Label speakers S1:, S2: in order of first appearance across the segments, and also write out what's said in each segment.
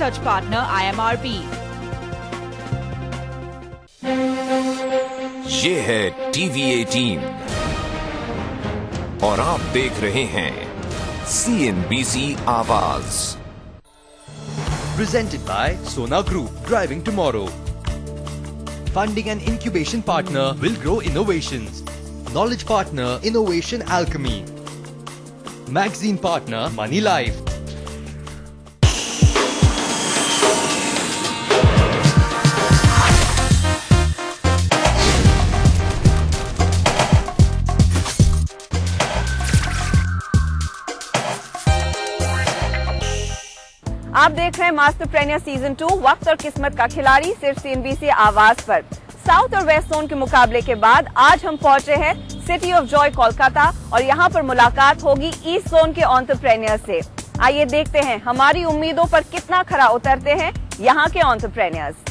S1: research partner IMRB.
S2: ये है TV18 और आप देख रहे हैं CNBC आवाज।
S3: Presented by Sona Group, driving tomorrow. Funding and incubation partner Will Grow Innovations. Knowledge partner Innovation Alchemy. Magazine partner Money Life.
S4: आप देख रहे हैं मास्टरप्रेन्योर सीजन 2, वक्त और किस्मत का खिलाड़ी, सिर्फ CNBC आवाज पर। साउथ और वेस्ट जोन के मुकाबले के बाद आज हम पहुंचे हैं सिटी ऑफ जॉय कोलकाता और यहां पर मुलाकात होगी ईस्ट जोन के एंटरप्रेन्योर से। आइए देखते हैं हमारी उम्मीदों पर कितना खरा उतरते हैं यहां के एंटरप्रेन्योर्स।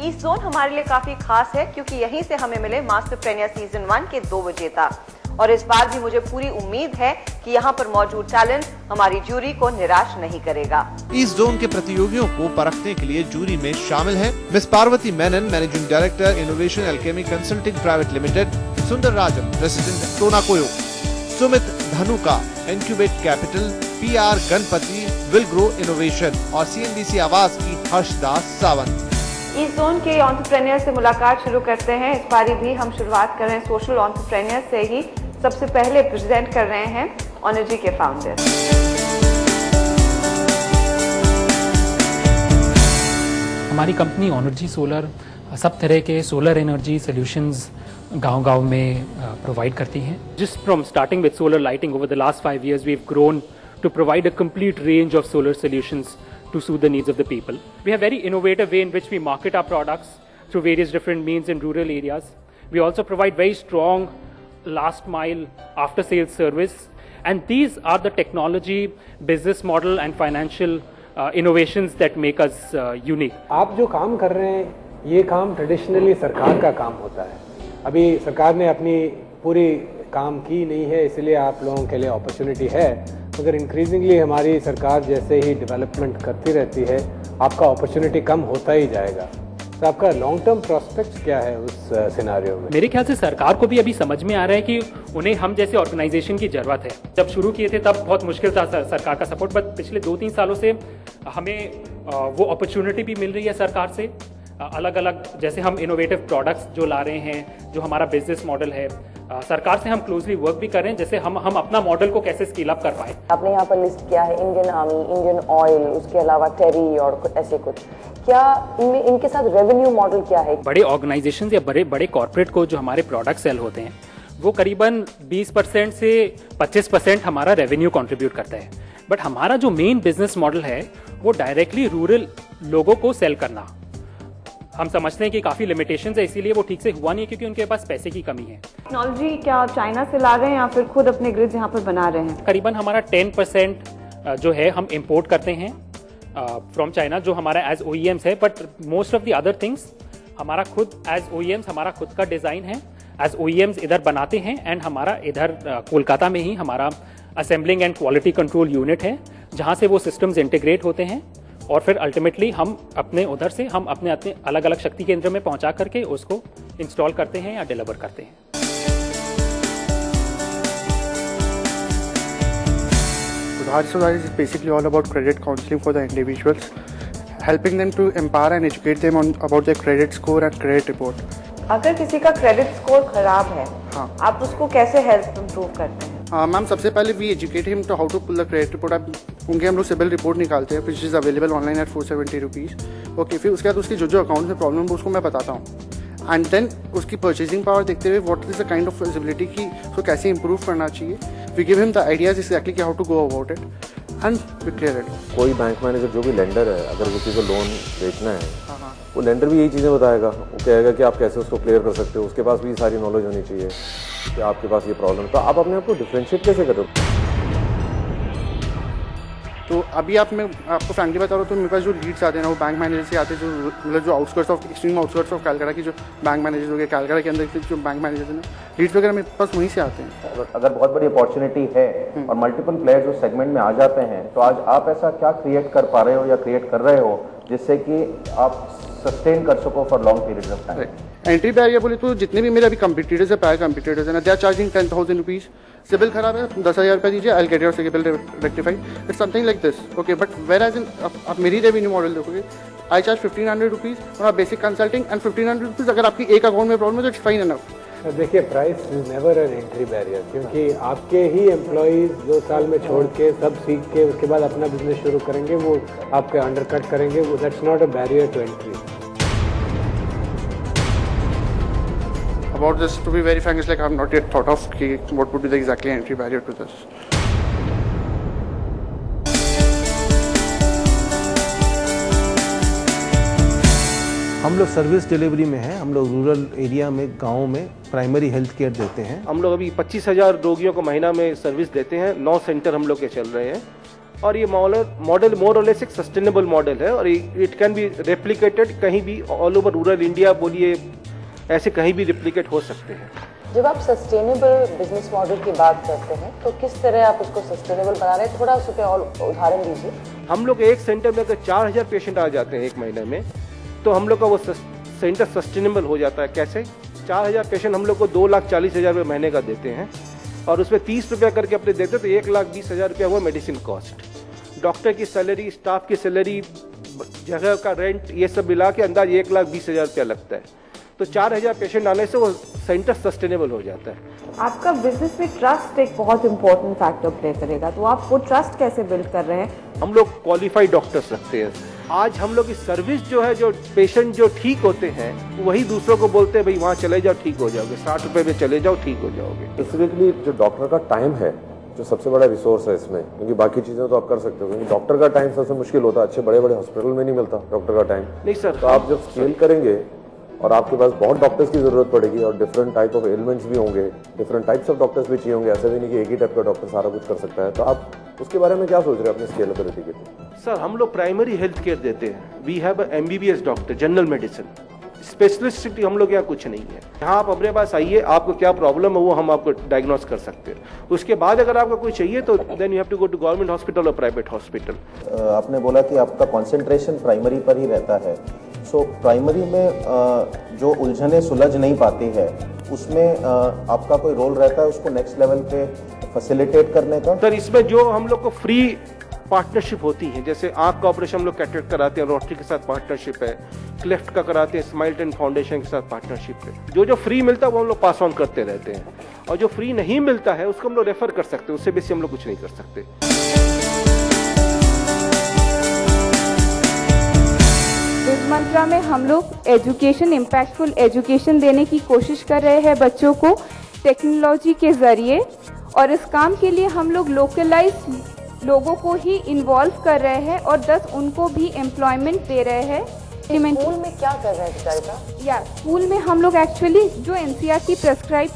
S4: ईस्ट जोन हमारे लिए काफी खास है क्योंकि यहीं से हमें मिले मास्टरप्रेन्योर सीजन 1 के 2 विजेता और इस बार भी मुझे पूरी उम्मीद है कि यहाँ पर मौजूद टैलेंट हमारी जूरी को निराश नहीं करेगा।
S5: ईस्ट जोन के प्रतियोगियों को परखने के लिए जूरी में शामिल हैं Miss Parvati Menon, managing director innovation alchemy consulting private limited, Sundar Rajan, president Sona Koyo, Sumit Dhanuka, incubate capital, PR Ganapathy, will grow innovation और CNBC आवाज की हर्षदास सावंत।
S4: इस जोन के एंटरप्रेन्योर से मुलाकात शुरू करते हैं। इस बारी भी हम शुरुआत कर रहे हैं सोशल एंटरप्रेन्योर से ही। सबसे पहले प्रेजेंट कर रहे हैं ओनर्जी के फाउंडर।
S6: हमारी कंपनी ओनर्जी सोलर सब तरह के सोलर एनर्जी सॉल्यूशंस गांव-गांव में प्रोवाइड करती हैं।
S7: Just from starting with solar lighting over the last 5 years, we've grown to provide a complete range of solar solutions to suit the needs of the people. We have very innovative way in which we market our products through various different means in rural areas. We also provide very strong last mile after sales service, and these are the technology, business model and financial innovations that make us unique.
S8: आप जो काम कर रहे हैं ये काम traditionally सरकार का काम होता है। अभी सरकार ने अपनी पूरी काम की नहीं है, इसलिए आप लोगों के लिए अपॉर्चुनिटी है, मगर इंक्रीजिंगली हमारी सरकार जैसे ही डेवलपमेंट करती रहती है आपका अपॉर्चुनिटी कम होता ही जाएगा। तो आपका लॉन्ग टर्म प्रोस्पेक्ट्स क्या है उस सिनेरियो में?
S7: मेरे ख्याल से सरकार को भी अभी समझ में आ रहा है कि उन्हें हम जैसे ऑर्गेनाइजेशन की जरूरत है। जब शुरू किए थे तब बहुत मुश्किल था सरकार का सपोर्ट, बट पिछले 2-3 सालों से हमें वो अपॉर्चुनिटी भी मिल रही है सरकार से। अलग अलग जैसे हम इनोवेटिव प्रोडक्ट्स जो ला रहे हैं, जो हमारा बिजनेस मॉडल है, सरकार से हम क्लोजली वर्क भी कर रहे हैं, जैसे हम अपना मॉडल को कैसे स्केल अप कर पाए।
S4: आपने यहाँ पर लिस्ट किया है इंडियन आर्मी, इंडियन ऑयल, उसके अलावा टेरी और ऐसे कुछ, क्या इनके साथ रेवेन्यू मॉडल क्या है?
S7: बड़े ऑर्गेनाइजेशन या बड़े कॉर्पोरेट को जो हमारे प्रोडक्ट सेल होते हैं वो करीबन 20% से 25% हमारा रेवेन्यू कंट्रीब्यूट करता है, बट हमारा जो मेन बिजनेस मॉडल है वो डायरेक्टली रूरल लोगों को सेल करना। हम समझते हैं कि काफी लिमिटेशंस है, इसीलिए वो ठीक से हुआ नहीं क्योंकि उनके पास पैसे की कमी है।
S4: टेक्नोलॉजी क्या चाइना से ला रहे हैं या फिर खुद अपने ग्रिड्स यहाँ पर बना रहे हैं?
S7: करीबन हमारा 10% जो है हम इंपोर्ट करते हैं फ्रॉम चाइना, जो हमारा एज OEMs है, but most of the other things हमारा खुद एज OEMs, हमारा खुद का डिजाइन है, एज OEMs इधर बनाते हैं। एंड हमारा इधर कोलकाता में ही हमारा assembling and quality control unit है जहाँ से वो सिस्टम्स इंटीग्रेट होते हैं और फिर अल्टीमेटली हम अपने उधर से हम अपने अलग अलग शक्ति केंद्र में पहुंचा करके उसको इंस्टॉल करते हैं या डिलीवर करते हैं।
S9: Udhar Sudhar is basically all about credit counseling for the individuals, helping them to empower and educate them about their credit score and credit report.
S4: अगर किसी का क्रेडिट स्कोर खराब है,
S9: हाँ,
S4: आप उसको कैसे हेल्प इम्प्रूव करते हैं?
S9: मैम सबसे पहले we educate him to how to pull the credit report. अब उनके हम लोग सिबिल रिपोर्ट निकालते हैं which is available online at 470 rupees. Okay, फिर उसके बाद उसकी जो अकाउंट में प्रॉब्लम है उसको मैं बताता हूँ एंड देन उसकी परचेजिंग पावर देखते हुए what is the kind of feasibility की उसको कैसे इंप्रूव करना चाहिए। We give him the ideas exactly कि how to go about it and we clear it.
S10: कोई बैंक मैनेजर जो भी लेंडर है अगर किसी को लोन बेचना है वो लेंडर भी यही चीज़ें बताएगा, वो कहेगा कि आप कैसे उसको क्लियर कर सकते हो, उसके पास भी सारी नॉलेज होनी चाहिए कि आपके पास ये प्रॉब्लम। तो आप अपने आप को डिफरेंशिएट कैसे करो?
S9: तो तो अभी आपको फ्रैंकली बता रहा हूँ, तो मेरे पास जो लीड्स आते हैं ना, वो बैंक मैनेजर से आते हैं, जो मतलब जो outskirts of extreme outskirts of Calcutta की जो बैंक मैनेजर हो गए, कैलकाटा के अंदर जो बैंक मैनेजर हैं, लीड्स वगैरह मेरे पास वहीं से आते हैं।
S1: अगर बहुत बड़ी अपॉर्चुनिटी है और मल्टीपल प्लेयर्स उस सेगमेंट में आ जाते हैं, तो आज आप ऐसा क्या क्रिएट कर पा रहे हो या क्रिएट कर रहे हो जिससे कि आप सस्टेन कर सको for long period of time?
S9: Entry barrier बोले तो जितने भी मेरे अभी कंपटीटर्स है, प्रायर कंपटीटर्स है ना, they are charging 10,000 rupees. CIBIL खराब है, 10,000 रुपये दीजिए, I get your CIBIL rectified. It's something like this, okay. But whereas in आप मेरी रेवेन्यू मॉडल देखोगे, I charge 1,500 rupees for basic consulting and 1,500 rupees अगर आपकी एक अकाउंट में प्रॉब्लम है तो इट्स फाइन एनफ।
S8: देखिए, price is never an entry barrier, क्योंकि आपके ही एम्प्लॉयज़ 2 साल में छोड़ के सब सीख के उसके बाद अपना बिजनेस शुरू करेंगे, वो आपके अंडरकट करेंगे, वो that's not a barrier to entry.
S9: About this, to be very frank, it's like I have not yet thought of what would be the exactly entry barrier to this.
S5: हम लोग service delivery में हैं, हम लोग rural area में, गाँव में primary health care देते हैं। हम लोग अभी 25,000 रोगियों को महीना में सर्विस देते हैं। 9 सेंटर हम लोग के चल रहे हैं और ये मॉडल मोर और लेस एक सस्टेनेबल मॉडल है और इट कैन बी रेप्लिकेटेड कहीं भी ऑल ओवर रूरल इंडिया, बोलिए ऐसे कहीं भी रिप्लिकेट हो सकते हैं।
S11: जब आप सस्टेनेबल बिजनेस मॉडल की बात करते हैं तो किस तरह आप उसको सस्टेनेबल बना रहे हैं, थोड़ा उस पर और उदाहरण दीजिए। हम लोग
S5: एक सेंटर में अगर 4,000 पेशेंट आ जाते हैं एक महीने में, तो हम लोग का वो सेंटर सस्टेनेबल हो जाता है। कैसे? 4,000 पेशेंट हम लोग को 2,40,000 रुपये महीने का देते हैं और उसमें 30 रुपया करके अपने देते हैं, तो 1,20,000 रुपया हुआ मेडिसिन कॉस्ट। डॉक्टर की सैलरी, स्टाफ की सैलरी, जगह का रेंट, ये सब मिला के अंदाज 1,20,000 रुपया लगता है। तो 4,000 पेशेंट आने से वो सेंटर सस्टेनेबल हो जाता है।
S4: आपका बिजनेस में ट्रस्ट एक बहुत इंपॉर्टेंट फैक्टर प्ले करेगा, तो आप वो ट्रस्ट कैसे बिल्ड कर रहे हैं?
S5: हम लोग क्वालिफाइड डॉक्टर्स रखते हैं। आज हम लोग की सर्विस जो है, जो पेशेंट जो ठीक होते हैं वही दूसरों को बोलते हैं भाई वहाँ चले जाओ ठीक हो जाओगे, 60 रुपये में चले जाओ ठीक हो जाओगे।
S10: स्पेसिफिकली जो डॉक्टर का टाइम है, जो सबसे बड़ा रिसोर्स है इसमें, क्योंकि बाकी चीजें तो आप कर सकते हो, क्योंकि डॉक्टर का टाइम सबसे मुश्किल होता है। अच्छे बड़े बड़े हॉस्पिटल में नहीं मिलता डॉक्टर का टाइम।
S5: नहीं सर,
S10: तो आप जब स्केल करेंगे और आपके पास बहुत डॉक्टर्स की जरूरत पड़ेगी और डिफरेंट टाइप ऑफ एलिमेंट्स भी होंगे, डिफरेंट टाइप्स ऑफ डॉक्टर्स भी चाहिए होंगे, ऐसा भी नहीं कि एक ही टाइप का डॉक्टर सारा कुछ कर सकता है। तो आप उसके बारे में क्या सोच रहे हैं अपनी स्केलेबिलिटी के लिए?
S5: सर, हम लोग प्राइमरी हेल्थ केयर देते हैं। We have MBBS doctor, general medicine, specialist हम लोग यहाँ कुछ नहीं है। यहाँ आप अपने पास आइए, आपको क्या प्रॉब्लम है वो हम आपको डायग्नोस कर सकते हैं। उसके बाद अगर आपको कोई चाहिए तो then you have to go to government hospital और प्राइवेट हॉस्पिटल।
S1: आपने बोला कि आपका कंसंट्रेशन प्राइमरी पर ही रहता है। सो प्राइमरी में जो उलझने सुलझ नहीं पाती है उसमें आपका कोई रोल रहता है उसको नेक्स्ट लेवल पे फैसिलिटेट करने का?
S5: सर, इसमें जो हम लोग को फ्री पार्टनरशिप होती है, जैसे आँख का ऑपरेशन हम लोग कैटरेक्ट कराते हैं, रोटरी के साथ पार्टनरशिप है, क्लेफ्ट का कराते हैं, स्माइल टेन फाउंडेशन के साथ पार्टनरशिप है। जो फ्री मिलता है वो हम लोग पास ऑन करते रहते हैं और जो फ्री नहीं मिलता है उसको हम लोग रेफर कर सकते हैं, उससे बेसी हम लोग कुछ नहीं कर सकते।
S12: इस मंत्रा में हम लोग एजुकेशन, इम्पैक्टफुल एजुकेशन देने की कोशिश कर रहे हैं बच्चों को टेक्नोलॉजी के जरिए, और इस काम के लिए हम लोग लोकलाइज लोगों को ही इन्वॉल्व कर रहे हैं और 10 उनको भी एम्प्लॉयमेंट दे रहे हैं।
S11: स्कूल में क्या कर रहे हैं?
S12: या स्कूल में हम लोग एक्चुअली जो NCERT की प्रेस्क्राइब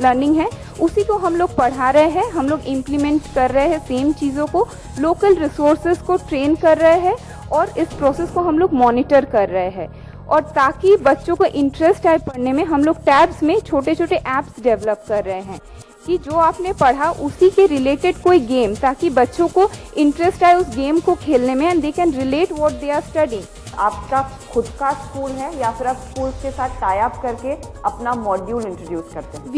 S12: लर्निंग है उसी को हम लोग पढ़ा रहे हैं, हम लोग इम्प्लीमेंट कर रहे हैं सेम चीज़ों को, लोकल रिसोर्सेज को ट्रेन कर रहे हैं और इस प्रोसेस को हम लोग मॉनिटर कर रहे हैं। और ताकि बच्चों को इंटरेस्ट आए पढ़ने में, हम लोग टैब्स में छोटे छोटे ऐप्स डेवलप कर रहे हैं कि जो आपने पढ़ा उसी के रिलेटेड कोई गेम, ताकि बच्चों को इंटरेस्ट आए उस गेम को खेलने में and they can relate what they are studying.
S4: आपका खुद का स्कूल है या फिर आप स्कूल के साथ टाई अप करके अपना मॉड्यूल इंट्रोड्यूस करते हैं?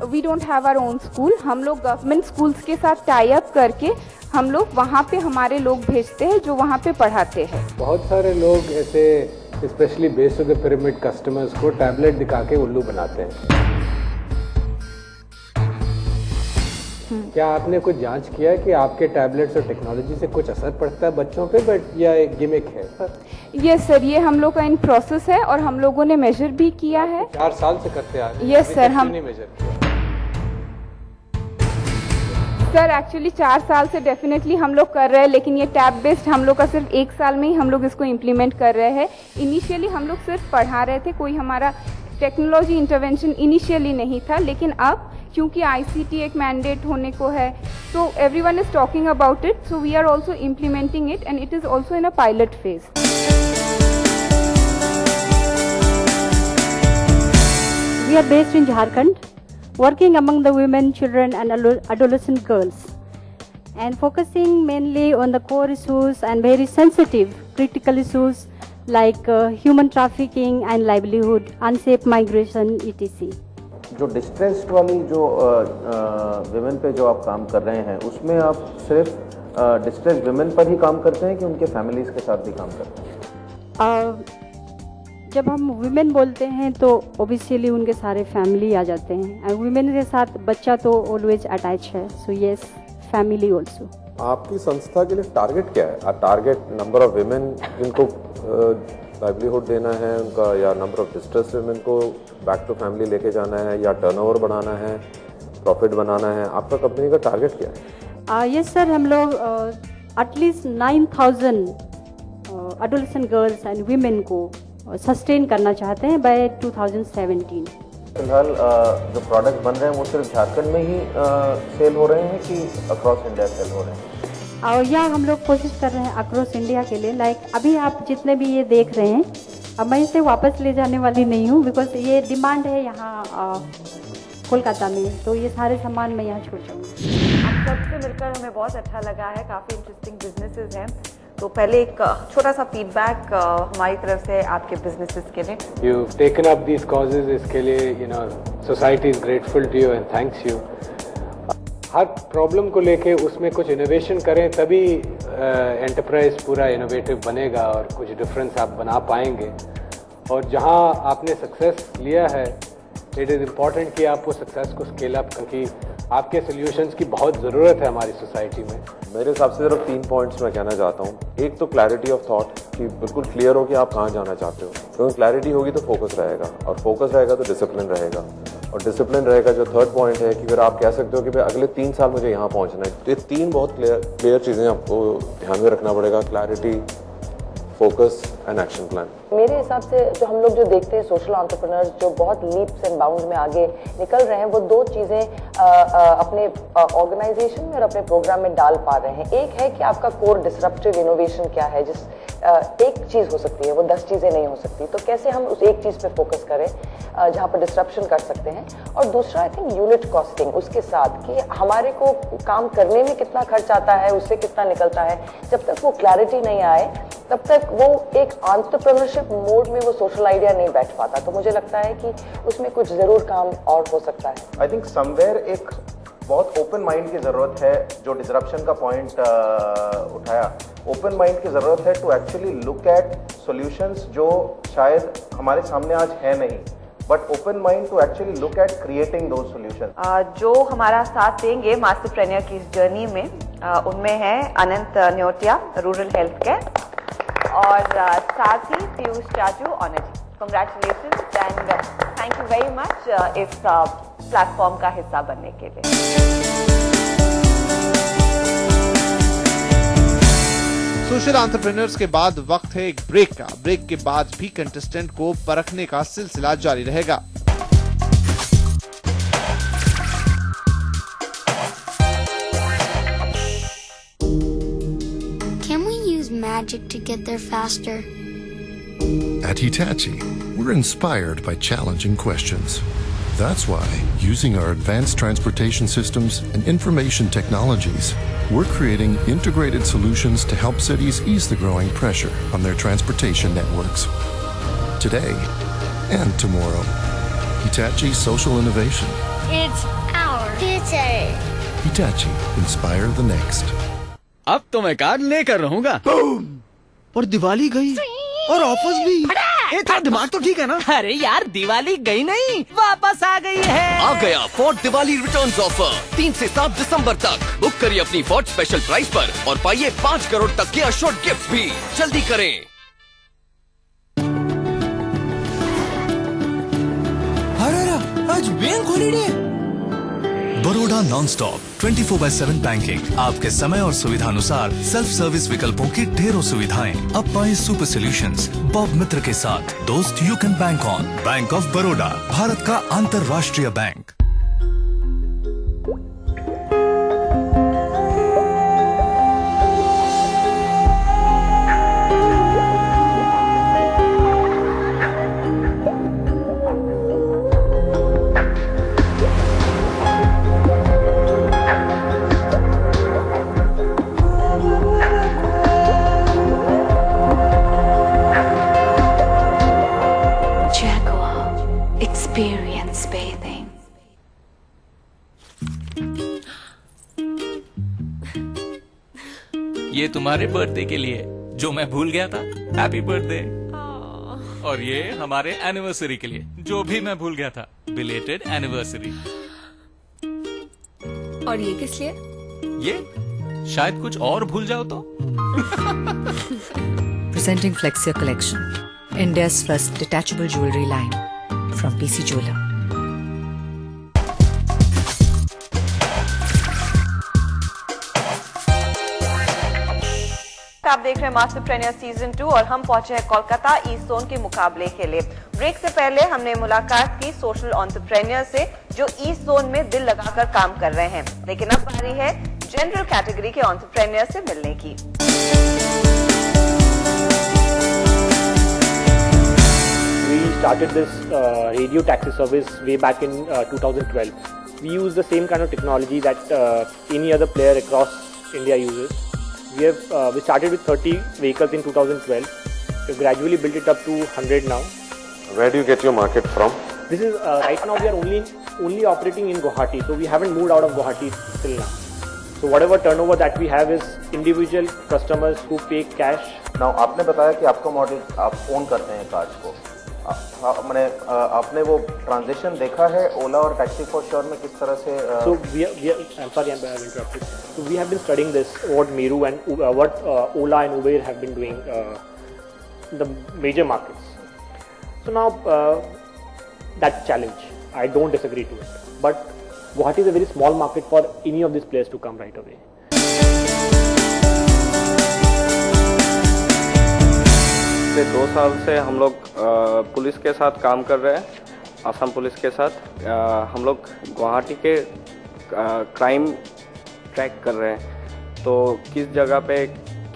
S12: We don't have our own school. हम लोग गवर्नमेंट स्कूल्स के साथ टाई अप करके हम लोग वहाँ पे हमारे लोग भेजते हैं जो वहाँ पे पढ़ाते हैं।
S8: बहुत सारे लोग ऐसे specially base of the pyramid customers को टैबलेट दिखा के उल्लू बनाते हैं। क्या आपने कुछ जांच किया है कि आपके टैबलेट्स और टेक्नोलॉजी से कुछ असर पड़ता है बच्चों पे, बट या एक गिमिक है?
S12: यस सर, ये हम लोग का इन प्रोसेस है और हम लोगों ने मेजर भी किया है।
S8: 4 साल से करते आ रहे हैं।
S12: यस सर, हम
S8: मेजर किया
S12: सर एक्चुअली 4 साल से डेफिनेटली हम लोग कर रहे हैं, लेकिन ये टैब बेस्ड हम लोग का सिर्फ 1 साल में ही हम लोग इसको इम्प्लीमेंट कर रहे हैं। इनिशियली हम लोग सिर्फ पढ़ा रहे थे, कोई हमारा टेक्नोलॉजी इंटरवेंशन इनिशियली नहीं था, लेकिन अब क्योंकि ICT एक मैंडेट होने को है, so everyone is talking about it, so we are also implementing it and it is also in a pilot phase.
S13: We are based in Jharkhand, working among the women, children and adolescent girls, and focusing mainly on the core issues and very sensitive critical issues like human trafficking and livelihood, unsafe migration, etc.
S1: जो distressed वाली जो women पे जो आप काम कर रहे हैं, उसमें आप सिर्फ डिस्ट्रेस्ड विमेन पर ही काम करते हैं कि उनके फैमिलीज के साथ भी काम करते हैं?
S13: जब हम वुमेन बोलते हैं तो ऑब्वियसली उनके सारे फैमिली आ जाते हैं, वुमेन के साथ बच्चा तो ऑलवेज अटैच है, सो यस फैमिली ऑल्सो।
S10: आपकी संस्था के लिए टारगेट क्या है? टारगेट नंबर ऑफ विमेन जिनको लाइवलीहुड देना है उनका, या नंबर ऑफ डिस्ट्रेस विमेन को बैक टू फैमिली लेके जाना है, या टर्नओवर बढ़ाना है, प्रॉफिट बनाना है? आपका कंपनी का टारगेट क्या है?
S13: यस सर, हम लोग at least 9,000 adolescent girls and women को सस्टेन करना चाहते हैं बाय 2017।
S1: फिलहाल जो प्रोडक्ट बन रहे हैं वो सिर्फ झारखंड में ही सेल हो रहे हैं कि अक्रॉस इंडिया सेल हो रहे हैं?
S13: और या हम लोग कोशिश कर रहे हैं अक्रॉस इंडिया के लिए। लाइक अभी आप जितने भी ये देख रहे हैं, अब मैं इसे वापस ले जाने वाली नहीं हूँ, बिकॉज ये डिमांड है यहाँ कोलकाता में, तो ये सारे सामान मैं यहाँ छोड़ जाऊँगी।
S4: आप सबसे मिलकर हमें बहुत अच्छा लगा है, काफ़ी इंटरेस्टिंग बिजनेसेस हैं। तो पहले एक छोटा सा फीडबैक हमारी तरफ से आपके बिजनेसेस के लिए।
S8: You taken up these causes, इसके लिए society is grateful to you and thanks you. हर प्रॉब्लम को लेके उसमें कुछ इनोवेशन करें, तभी एंटरप्राइज पूरा इनोवेटिव बनेगा और कुछ डिफरेंस आप बना पाएंगे। और जहां आपने सक्सेस लिया है, इट इज़ इम्पॉर्टेंट कि आप वो सक्सेस को स्केल अप, क्योंकि आपके सोल्यूशंस की बहुत ज़रूरत है हमारी सोसाइटी में।
S10: मेरे हिसाब से सिर्फ 3 पॉइंट्स मैं कहना चाहता हूँ। एक तो क्लैरिटी ऑफ थॉट, कि बिल्कुल क्लियर हो कि आप कहाँ जाना चाहते हो, क्योंकि क्लैरिटी होगी तो फोकस रहेगा, और फोकस रहेगा तो डिसिप्लिन रहेगा, और डिसिप्लिन रहेगा। जो थर्ड पॉइंट है कि फिर आप कह सकते हो कि भाई अगले 3 साल मुझे यहाँ पहुँचना है। तो ये 3 बहुत क्लियर चीज़ें आपको ध्यान में रखना पड़ेगा, clarity, focus and action plan.
S11: मेरे हिसाब से जो हम लोग जो देखते हैं सोशल एंटरप्रेन्योर्स जो बहुत लीप्स एंड बाउंड में आगे निकल रहे हैं, वो 2 चीज़ें अपने ऑर्गेनाइजेशन में और अपने प्रोग्राम में डाल पा रहे हैं। एक है कि आपका कोर डिसरप्टिव इनोवेशन क्या है, जिस एक चीज़ हो सकती है, वो 10 चीज़ें नहीं हो सकती, तो कैसे हम उस एक चीज़ पे फोकस करें जहाँ पर डिसरप्शन कर सकते हैं। और दूसरा आई थिंक यूनिट कॉस्टिंग, उसके साथ कि हमारे को काम करने में कितना खर्च आता है, उससे कितना निकलता है, जब तक वो क्लैरिटी नहीं आए तब तक वो एक एंटरप्रेन्योरशिप मोड में वो सोशल आइडिया नहीं बैठ पाता। तो मुझे लगता है कि उसमें कुछ ज़रूर काम और हो सकता है।
S1: आई थिंक समवेयर एक बहुत ओपन माइंड की ज़रूरत है। जो डिसरप्शन का पॉइंट उठाया, ओपन माइंड की ज़रूरत है to actually look at solutions जो शायद हमारे सामने आज है नहीं, but open mind to actually look at creating those solutions.
S4: जो हमारा साथ देंगे मास्टरप्रेन्योर की इस जर्नी में, उनमें है Anant Neotia, rural health care, और साथ ही Piyush Chachu, Onergy. Congratulations and thank you very much इस प्लेटफॉर्म का हिस्सा बनने के लिए।
S5: सोशल एंटरप्रेन्योर्स के बाद वक्त है एक ब्रेक का। ब्रेक के बाद भी कंटेस्टेंट को परखने का सिलसिला जारी रहेगा।
S14: Magic to get there faster.
S15: At Hitachi, we're inspired by challenging questions. That's why, using our advanced transportation systems and information technologies, we're creating integrated solutions to help cities ease the growing pressure on their transportation networks. Today and tomorrow. Hitachi Social Innovation.
S14: It's our future.
S15: Hitachi, inspire the next.
S16: अब तो मैं car लेकर रहूंगा। और दिवाली गई और offers भी। तेरा दिमाग तो ठीक है ना?
S17: अरे यार, दिवाली गई नहीं, वापस आ गई है।
S18: आ गया फोर्ड दिवाली रिटर्न्स ऑफर 3 से 7 दिसंबर तक। बुक करिए अपनी फोर्ड स्पेशल प्राइस पर और पाइए 5 करोड़ तक के अशोर्ड गिफ्ट भी। जल्दी करें।
S16: अरे आज bank holiday.
S19: Baroda non-stop 24/7 banking, आपके समय और सुविधानुसार सेल्फ सर्विस विकल्पों की ढेरों सुविधाएं। अब पाए सुपर सॉल्यूशंस बॉब मित्र के साथ। दोस्त you can bank on. Bank of Baroda, Bharat का अंतर्राष्ट्रीय बैंक।
S20: experience bathing.
S21: ये तुम्हारे बर्थडे के लिए जो मैं भूल गया था, हैप्पी बर्थडे। और ये हमारे एनिवर्सरी के लिए जो भी मैं भूल गया था, बिलेटेड एनिवर्सरी।
S4: और ये किस लिए?
S21: ये शायद कुछ और भूल जाओ तो।
S22: Presenting Flexia Collection, India's first detachable jewelry line from PC Jeweler.
S4: आप देख रहे हैं मास्टरप्रेन्योर सीजन 2 और हम पहुंचे हैं कोलकाता ईस्ट जोन के मुकाबले के लिए। ब्रेक से पहले हमने मुलाकात की सोशल एंटरप्रेन्योर से जो ईस्ट जोन में दिल लगाकर काम कर रहे हैं, लेकिन अब बारी है जनरल कैटेगरी के एंटरप्रेन्योर से मिलने की।
S7: We started this radio taxi service way back in 2012. We use the same kind of technology that any other player across India uses. We started with 30 vehicles in 2012. We've gradually built it up to 100 now.
S10: Where do you get your market from?
S7: This is right now we are only operating in Guwahati, so we haven't moved out of Guwahati till now. So whatever turnover that we have is individual customers who pay cash.
S1: Now आपने बताया कि आपका model आप own करते हैं cars को। मैंने आपने वो ट्रांजिशन देखा है ओला और टैक्सी फॉर श्योर में किस तरह से?
S7: So I'm sorry, I'm interrupted. So we have been studying this, what Meru and what Ola and Uber have been doing in the major markets. So now that's a challenge. I don't disagree to it. But Guwahati is a very small market for any of these players to come right away.
S23: पिछले 2 साल से हम लोग police के साथ काम कर रहे हैं, असम पुलिस के साथ। हम लोग गुवाहाटी के क्राइम ट्रैक कर रहे हैं, तो किस जगह पे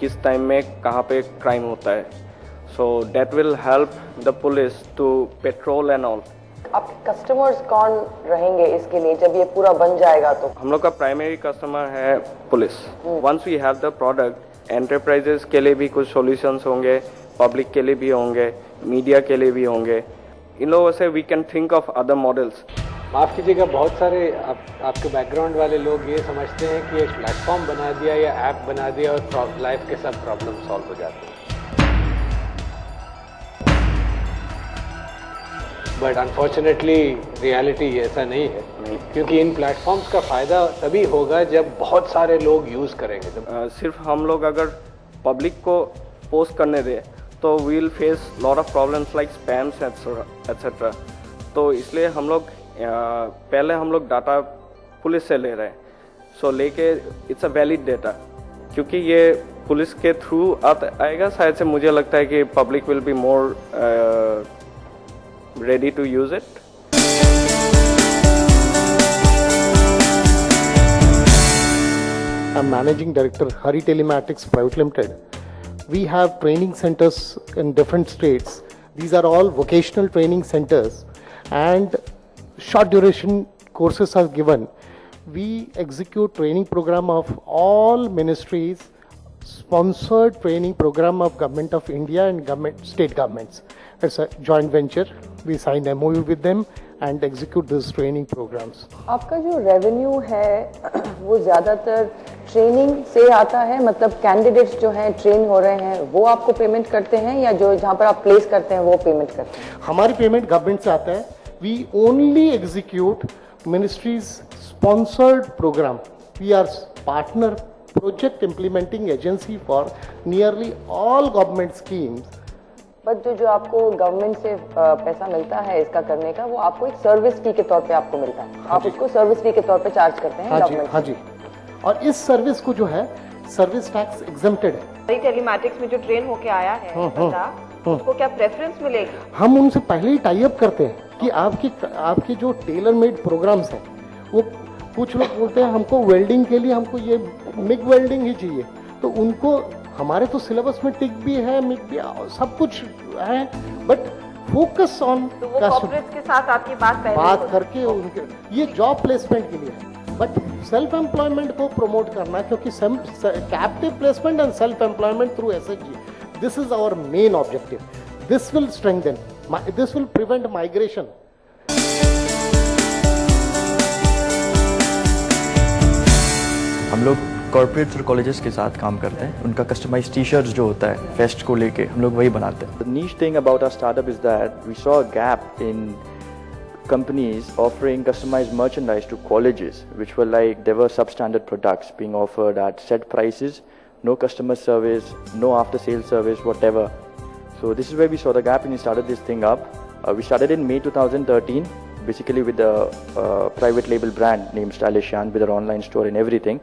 S23: किस टाइम में कहाँ पे क्राइम होता है। So that will help the police to patrol and all.
S11: आपके कस्टमर्स कौन रहेंगे इसके लिए जब ये पूरा बन जाएगा? तो
S23: हम लोग का प्राइमरी कस्टमर है police. Once we have the product, enterprises के लिए भी कुछ सॉल्यूशंस होंगे, पब्लिक के लिए भी होंगे, मीडिया के लिए भी होंगे। इन लोगों से we can think of other models.
S8: माफ़ कीजिएगा, बहुत सारे आपके बैकग्राउंड वाले लोग ये समझते हैं कि एक प्लेटफॉर्म बना दिया या ऐप बना दिया और लाइफ के सब प्रॉब्लम सॉल्व हो जाते हैं। बट अनफॉर्चुनेटली रियलिटी ऐसा नहीं है, क्योंकि इन प्लेटफॉर्म्स का फ़ायदा तभी होगा जब बहुत सारे लोग यूज़ करेंगे।
S23: सिर्फ हम लोग अगर पब्लिक को पोस्ट करने दें तो we'll face lot of problems like spams etcetera. तो इसलिए हम लोग पहले हम लोग डाटा पुलिस से ले रहे हैं। सो लेके इट्स अ वैलिड डेटा, क्योंकि ये पुलिस के थ्रू आएगा, शायद से मुझे लगता है कि public will be more ready to use it.
S24: I'm Managing Director, Hari Telematics Private Limited. We have training centers in different states. These are all vocational training centers and short duration courses are given. We execute training program of all ministries, sponsored training program of Government of India and state governments. It's a joint venture. We signed MOU with them and execute these training programs.
S11: आपका जो revenue है वो ज़्यादातर training से आता है, मतलब candidates जो हैं ट्रेन हो रहे हैं वो आपको पेमेंट करते हैं, या जो जहाँ पर आप प्लेस करते हैं वो पेमेंट करते हैं?
S24: हमारी पेमेंट गवर्नमेंट से आता है। We only execute ministries sponsored program. We are partner project implementing agency for nearly all government schemes.
S11: But जो आपको गवर्नमेंट से पैसा मिलता है इसका करने का, वो आपको एक सर्विस फी के तौर पे आपको मिलता है। आप उसको सर्विस फी के तौर पे चार्ज करते हैं गवर्नमेंट।
S24: हाँ जी। और इस सर्विस को जो है सर्विस टैक्स एग्जम्प्टेड है।
S4: टेलीमैटिक्स में जो ट्रेन होके आया है बंदा, उसको क्या प्रेफरेंस मिलेगी?
S24: हम उनसे पहले ही टाई अप करते हैं कि आपके जो टेलर मेड प्रोग्राम्स हैं, वो कुछ लोग बोलते हैं हमको वेल्डिंग के लिए हमको ये मिग वेल्डिंग ही चाहिए, तो उनको हमारे तो सिलेबस में टिक भी है, मिग भी सब कुछ है, बट फोकस ऑन
S4: कॉर्पोरेट्स के साथ आपकी बात
S24: करके उनके ये जॉब प्लेसमेंट के लिए है, बट सेल्फ एम्प्लॉयमेंट को प्रमोट करना, क्योंकि captive placement and self employment through SHG, this is our main objective. This will strengthen, this will prevent migration.
S2: हम लोग कॉर्पोरेट्स और कॉलेजेस के साथ काम करते हैं, उनका कस्टमाइज टी शर्ट्स जो होता है फेस्ट को लेके हम लोग वही बनाते हैं। The niche thing about our startup is that we saw a gap in companies offering customized merchandise to colleges, which were like there were substandard products being offered at set prices, no customer service, no after sales service, whatever. So this is where we saw the gap and we started this thing up. We started in May 2013, basically with a private label brand named Stylish Yarn with our online store and everything.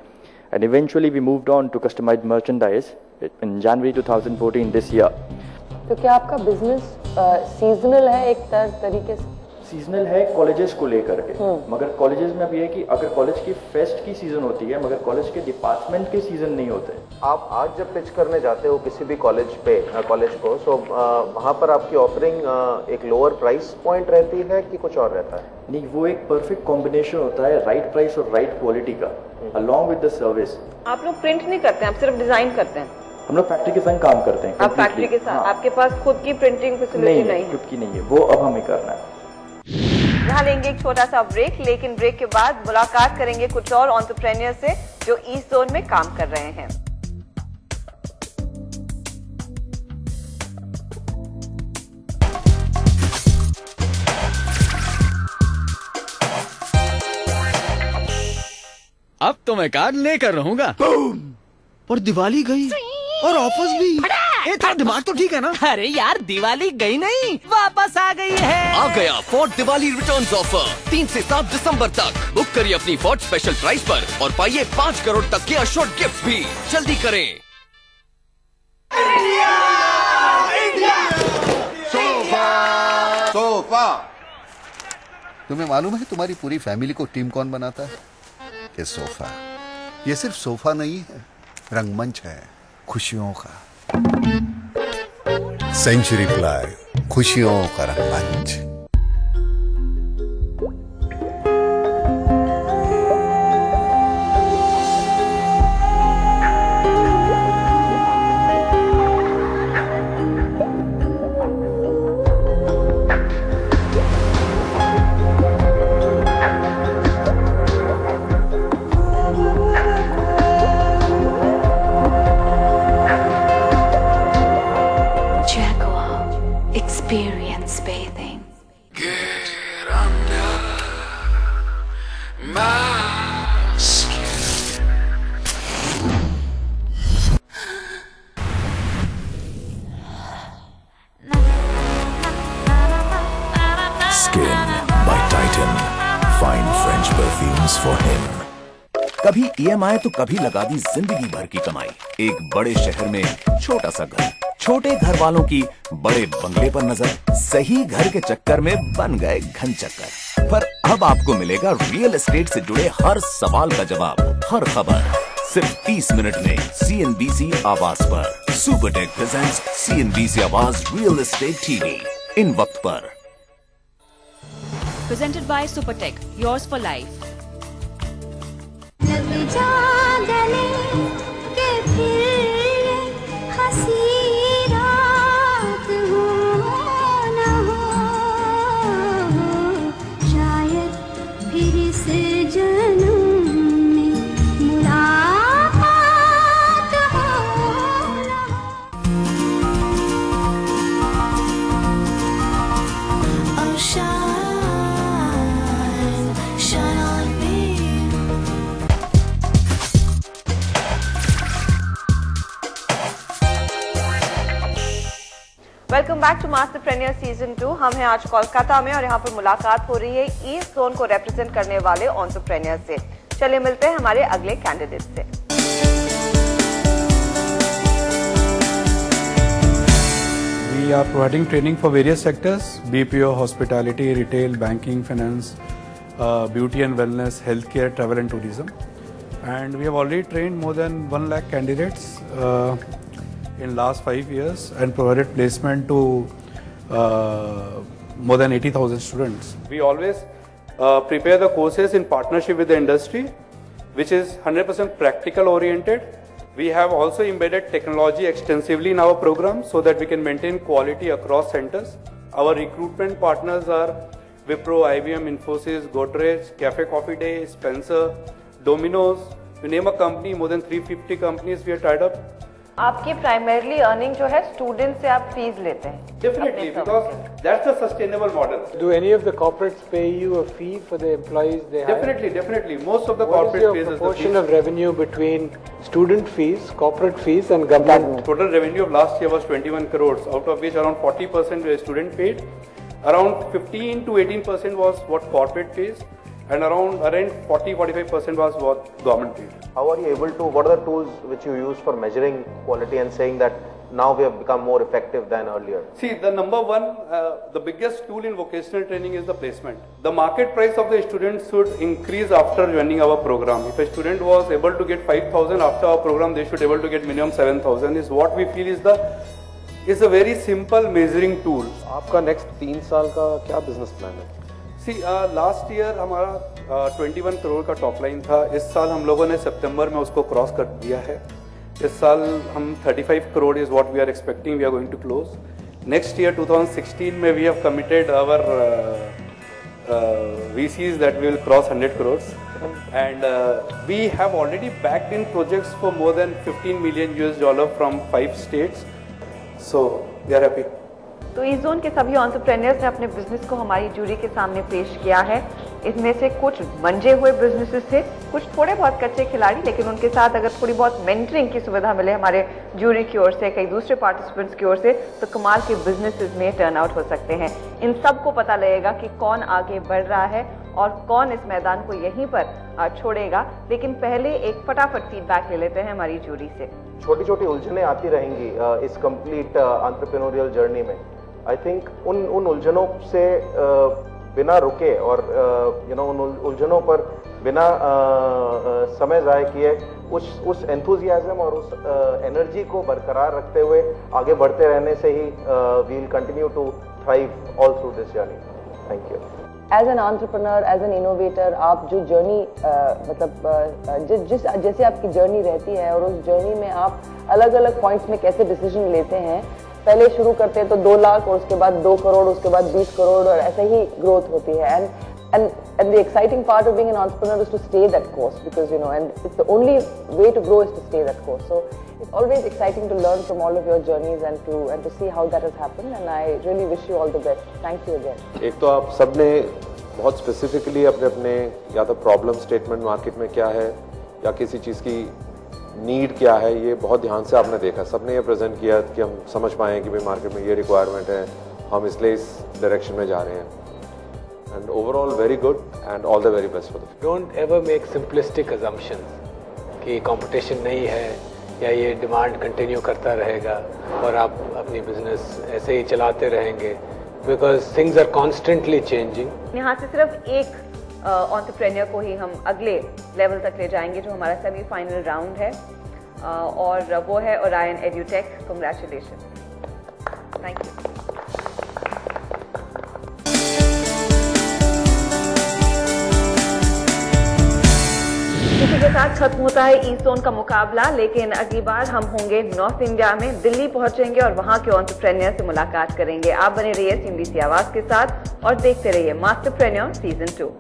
S2: And eventually we moved on to customized merchandise in January 2014 this year.
S11: तो क्या आपका business seasonal है एक तरीके से?
S2: Seasonal है colleges को लेकर के, मगर कॉलेजेस में अब ये है कि अगर कॉलेज की फेस्ट की सीजन होती है मगर कॉलेज के डिपार्टमेंट के सीजन नहीं होते।
S1: आप आज जब पिच करने जाते हो किसी भी कॉलेज को, सो वहाँ पर आपकी ऑफरिंग एक लोअर प्राइस पॉइंट रहती है कि कुछ और रहता है?
S2: नहीं, वो एक परफेक्ट कॉम्बिनेशन होता है राइट प्राइस और राइट क्वालिटी का अलॉन्ग विद द सर्विस।
S4: आप लोग प्रिंट नहीं करते हैं, आप सिर्फ डिजाइन करते हैं?
S2: हम लोग फैक्ट्री के संग काम करते हैं।
S4: आप फैक्ट्री के साथ? आपके पास खुद की प्रिंटिंग फैसिलिटी नहीं है?
S2: खुद की नहीं है, वो अब हमें करना है।
S4: यहाँ लेंगे एक छोटा सा ब्रेक, लेकिन ब्रेक के बाद मुलाकात करेंगे कुछ और एंटरप्रेन्योर से जो ईस्ट जोन में काम कर रहे हैं।
S16: अब तो मैं कार्ड लेकर रहूंगा। पर दिवाली गई और ऑफर्स भी। तेरा दिमाग तो ठीक है ना?
S17: अरे यार दिवाली गई नहीं, वापस आ गई है।
S18: आ गया फोर्ड दिवाली रिटर्न्स ऑफर 3 से 7 दिसंबर तक। बुक करिए अपनी फोर्ड स्पेशल प्राइस पर और पाइए 5 करोड़ तक के अशोर्ड गिफ्ट भी। जल्दी करें।
S3: सोफा। तुम्हें मालूम है तुम्हारी पूरी फैमिली को टीम कौन बनाता है? ये सोफा। ये सिर्फ सोफा नहीं है, रंगमंच है खुशियों का। सेंचुरी प्लाई, खुशियों का रंगमंच।
S14: Experience bathing.
S6: Get under my skin.
S20: Skin by Titan. Fine French perfumes for him. कभी EMI तो कभी लगा दी जिंदगी भर की कमाई। एक बड़े शहर में छोटा सा घर, छोटे घर वालों की बड़े बंगले पर नजर, सही घर के चक्कर में बन गए घन चक्कर। पर अब आपको मिलेगा रियल एस्टेट से जुड़े हर सवाल का जवाब, हर खबर सिर्फ 30 मिनट में CNBC आवाज पर। Supertech presents CNBC Awaaz real estate TV, इन वक्त पर।
S25: Presented by Supertech, yours for life. Welcome back to masterpreneur season 2। हम हैं आज कोलकाता में और यहाँ पर मुलाकात हो रही है ईस्ट जोन को रिप्रेजेंट करने वाले एंटरप्रेन्योर से। चलिए मिलते हैं हमारे अगले कैंडिडेट से।
S26: We are providing training for various sectors: BPO, hospitality, retail, banking, finance, beauty and wellness, healthcare, travel and tourism. And we have already trained more than 1 lakh candidates in last 5 years and provided placement to more than 80,000 students.
S27: We always prepare the courses in partnership with the industry, which is 100% practical oriented. We have also embedded technology extensively in our program so that we can maintain quality across centers. Our recruitment partners are Wipro, IBM, Infosys, Godrej, Cafe Coffee Day, Spencer, Domino's, You name a company, more than 350 companies we are tied up.
S25: आपकी primarily earning जो है student से आप fees लेते हैं?
S27: Definitely, because that's the sustainable model.
S8: Do any of the corporates pay you a fee for the employees they hire?
S27: Definitely. Most of the
S8: What
S27: corporate
S8: is your
S27: pays us the
S8: proportion
S27: fees.
S8: of revenue between student fees, corporate fees and government?
S27: Total revenue of last year was 21 crores, out of which around 40% were student paid, around 15 to 18% was what corporate pays, and around 40-45% was what government paid.
S1: How are you able to, what are the tools which you use for measuring quality and saying that now we have become more effective than earlier?
S27: See, the number one, the biggest tool in vocational training is the placement. The market price of the student should increase after joining our program. If a student was able to get 5,000 after our program, they should be able to get minimum 7,000 is what we feel is a very simple measuring tool.
S10: आपका next 3 साल का क्या business plan है?
S27: See, last year हमारा 21 करोड़ का top line था. इस साल हम लोगों ने सितंबर में उसको क्रॉस कर दिया है. इस साल हम 35 crore is what we are expecting we are going to close. Next year 2016 में we have committed our VCs that we will cross 100 crores. And we have already backed in projects for more than $15 million from 5 states. So we are happy.
S25: तो इस zone के सभी entrepreneurs ने अपने business को हमारी jury के सामने पेश किया है. इनमें से कुछ मंजे हुए बिजनेसेस थे, कुछ थोड़े बहुत कच्चे खिलाड़ी, लेकिन उनके साथ अगर थोड़ी बहुत मेंटरिंग की सुविधा मिले हमारे जूरी की ओर से, कई दूसरे पार्टिसिपेंट्स की ओर से, तो कमाल के बिजनेसेस में टर्न आउट हो सकते हैं. इन सबको पता लगेगा कि कौन आगे बढ़ रहा है और कौन इस मैदान को यहीं पर छोड़ेगा. लेकिन पहले एक फटाफट फीडबैक ले लेते हैं हमारी जूरी से.
S1: छोटी छोटी उलझनें आती रहेंगी इस कंप्लीट एंटरप्रेन्योरियल जर्नी में. आई थिंक उन उलझनों से बिना रुके और उन उलझनों पर बिना समय ज़ाय किए उस एंथुजियाज्म और उस एनर्जी को बरकरार रखते हुए आगे बढ़ते रहने से ही we will continue to thrive all through this journey. Thank you.
S11: As an entrepreneur, as an innovator, आप जो जर्नी जैसे आपकी जर्नी रहती है और उस जर्नी में आप अलग अलग पॉइंट्स में कैसे डिसीजन लेते हैं. पहले शुरू करते हैं तो 2 लाख और उसके बाद 2 करोड़, उसके बाद 20 करोड़ और ऐसे ही ग्रोथ होती है. And the exciting part of being an entrepreneur is to stay that course, because and it's the only way to grow is to stay that course. So it's always exciting to learn from all of your journeys and to see how that has happened. And I really wish you all the best. Thank you again.
S10: एक तो आप सबने बहुत specifically अपने या तो problem statement market में क्या है या किसी चीज़ की नीड क्या है, ये बहुत ध्यान से आपने देखा. सबने ये प्रेजेंट किया कि हम समझ पाएँ कि भाई मार्केट में ये रिक्वायरमेंट है, हम इसलिए इस डायरेक्शन में जा रहे हैं. And overall very good and all the very best for the future.
S8: Don't ever make simplistic assumptions कि कंपटीशन नहीं है या ये डिमांड कंटिन्यू करता रहेगा और आप अपनी बिजनेस ऐसे ही चलाते रहेंगे, because things are constantly changing.
S25: यहाँ से सिर्फ एक एंटरप्रेन्योर को ही हम अगले लेवल तक ले जाएंगे जो हमारा सेमीफाइनल राउंड है, और वो है ओरायन एड्यूटेक. कांग्रेचुलेशन. Thank you. इसी के साथ खत्म होता है ईस्ट जोन का मुकाबला, लेकिन अगली बार हम होंगे नॉर्थ इंडिया में, दिल्ली पहुंचेंगे और वहां के एंटरप्रेन्योर से मुलाकात करेंगे. आप बने रहिए CNBC आवाज के साथ और देखते रहिए मास्टरप्रेन्योर season 2.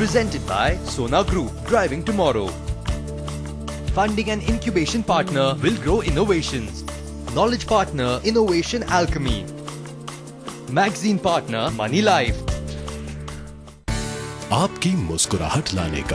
S18: Presented by Sona Group, driving tomorrow. Funding and incubation partner will grow innovations. Knowledge partner Innovation Alchemy. Magazine partner Money Life.
S20: आपकी मुस्कुराहट लाने का